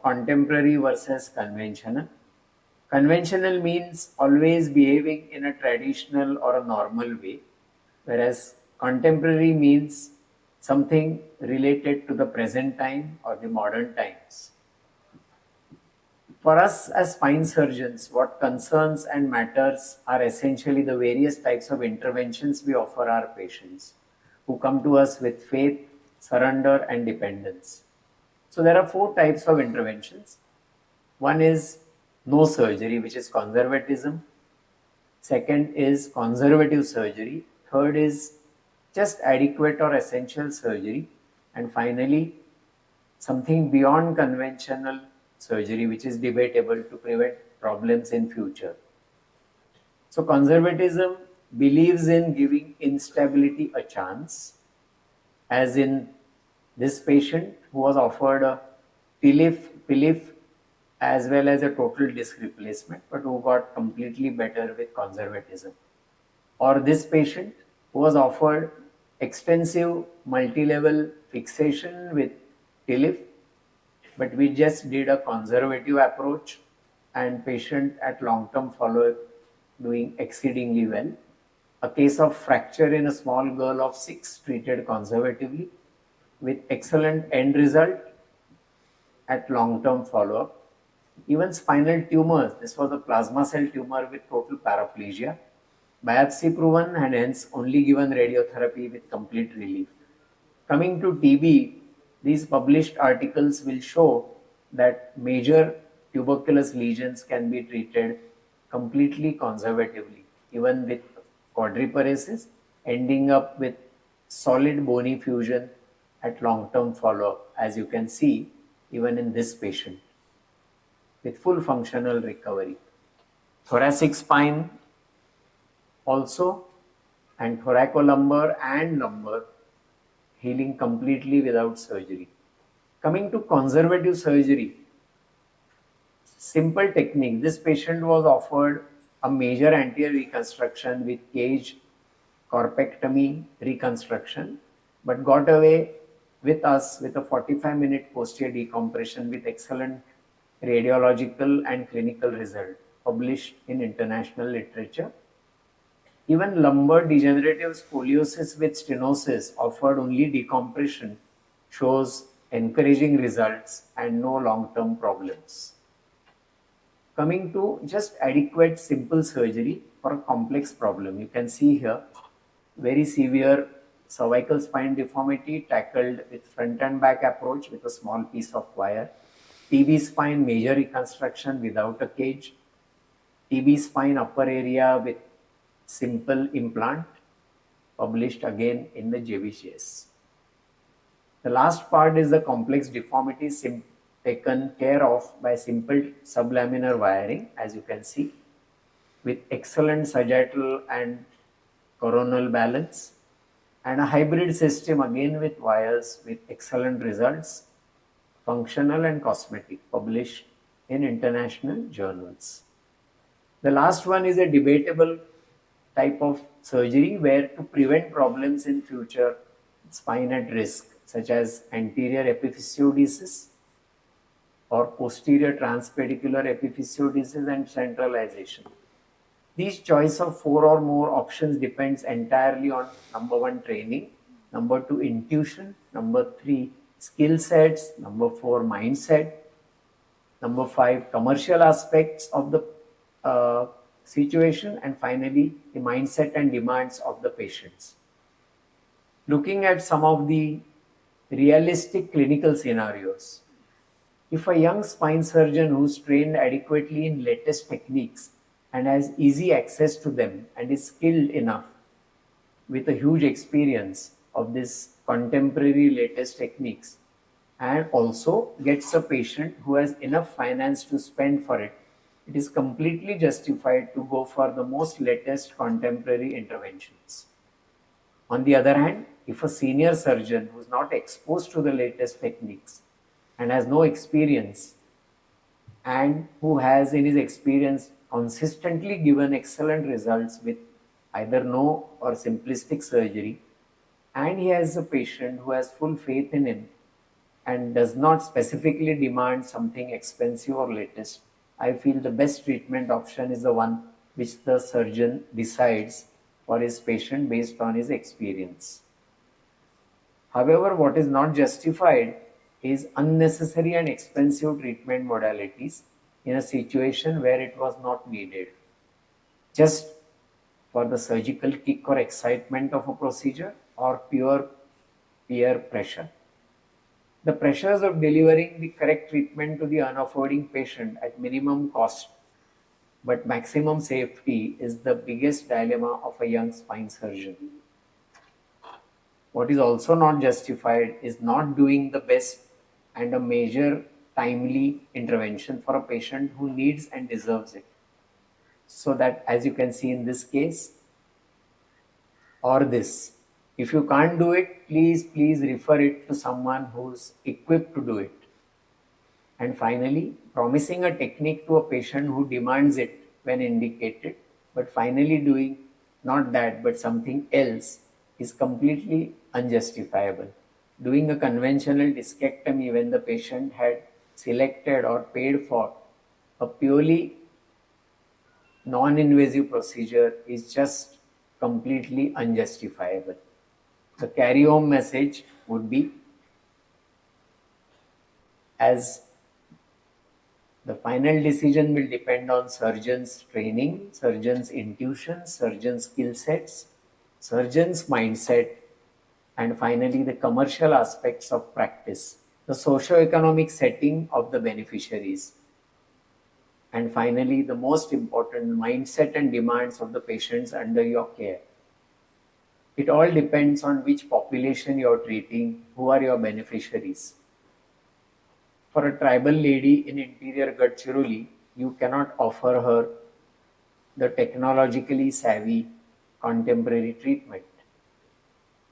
contemporary versus conventional. Conventional means always behaving in a traditional or a normal way, whereas contemporary means something related to the present time or the modern times. For us as spine surgeons, what concerns and matters are essentially the various types of interventions we offer our patients who come to us with faith, surrender, and dependence. So there are 4 types of interventions. One is no surgery, which is conservatism. Second is conservative surgery. Third is just adequate or essential surgery. And finally, something beyond conventional surgery, which is debatable to prevent problems in future. So conservatism believes in giving instability a chance, as in this patient who was offered a PLIF as well as a total disc replacement, but who got completely better with conservatism. Or this patient who was offered extensive multi-level fixation with PLIF, but we just did a conservative approach and patient at long-term follow-up doing exceedingly well. A case of fracture in a small girl of 6 treated conservatively with excellent end result at long-term follow-up. Even spinal tumors, this was a plasma cell tumor with total paraplegia, biopsy proven and hence only given radiotherapy with complete relief. Coming to TB, these published articles will show that major tuberculous lesions can be treated completely conservatively, even with quadriparesis, ending up with solid bony fusion at long-term follow-up, as you can see even in this patient, with full functional recovery. Thoracic spine also, and thoracolumbar and lumbar healing completely without surgery. Coming to conservative surgery, simple technique. This patient was offered a major anterior reconstruction with cage corpectomy reconstruction, but got away with us with a 45-minute posterior decompression with excellent radiological and clinical result published in international literature. Even lumbar degenerative scoliosis with stenosis offered only decompression shows encouraging results and no long-term problems. Coming to just adequate simple surgery for a complex problem, you can see here very severe cervical spine deformity tackled with front and back approach with a small piece of wire, TB spine major reconstruction without a cage, TB spine upper area with simple implant, published again in the JBCS. The last part is the complex deformity taken care of by simple sublaminar wiring, as you can see, with excellent sagittal and coronal balance, and a hybrid system again with wires with excellent results, functional and cosmetic, published in international journals. The last one is a debatable type of surgery where to prevent problems in future, spine at risk, such as anterior epiphysiodesis or posterior transpedicular epiphysiodesis and centralization. These choice of 4 or more options depends entirely on number 1 training, number 2 intuition, number 3 skill sets, number 4 mindset, number 5 commercial aspects of the situation, and finally the mindset and demands of the patients. Looking at some of the realistic clinical scenarios, if a young spine surgeon who's trained adequately in latest techniques and has easy access to them and is skilled enough with a huge experience of this contemporary latest techniques and also gets a patient who has enough finance to spend for it, it is completely justified to go for the most latest contemporary interventions. On the other hand, if a senior surgeon who is not exposed to the latest techniques and has no experience and who has in his experience consistently given excellent results with either no or simplistic surgery, and he has a patient who has full faith in him and does not specifically demand something expensive or latest, I feel the best treatment option is the one which the surgeon decides for his patient based on his experience. However, what is not justified is unnecessary and expensive treatment modalities in a situation where it was not needed, just for the surgical kick or excitement of a procedure or pure peer pressure. The pressures of delivering the correct treatment to the unaffording patient at minimum cost but maximum safety is the biggest dilemma of a young spine surgeon. What is also not justified is not doing the best and a major timely intervention for a patient who needs and deserves it. So that, as you can see in this case or this, if you can't do it, please refer it to someone who's equipped to do it. And finally, promising a technique to a patient who demands it when indicated, but finally doing not that but something else is completely unjustifiable. Doing a conventional discectomy when the patient had selected or paid for a purely non-invasive procedure is just completely unjustifiable. The carry-home message would be, as the final decision will depend on surgeon's training, surgeon's intuition, surgeon's skill sets, surgeon's mindset, and finally the commercial aspects of practice, the socio-economic setting of the beneficiaries, and finally the most important, mindset and demands of the patients under your care. It all depends on which population you are treating, who are your beneficiaries. For a tribal lady in interior Gadchiroli, you cannot offer her the technologically savvy contemporary treatment.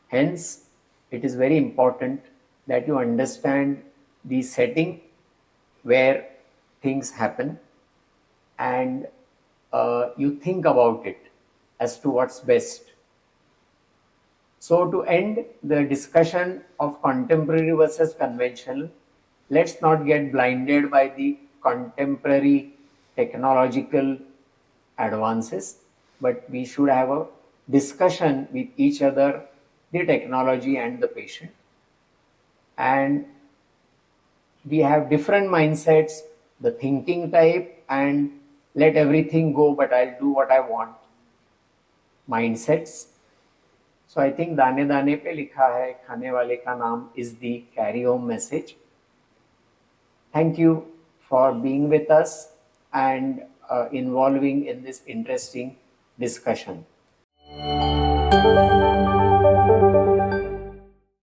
Hence, it is very important that you understand the setting where things happen and you think about it as to what's best. So to end the discussion of contemporary versus conventional, let's not get blinded by the contemporary technological advances, but we should have a discussion with each other, the technology and the patient. And we have different mindsets, the thinking type and let everything go, but I'll do what I want mindsets. So I think दाने दाने पे लिखा है खाने वाले का नाम is the carry home message. Thank you for being with us and involving in this interesting discussion.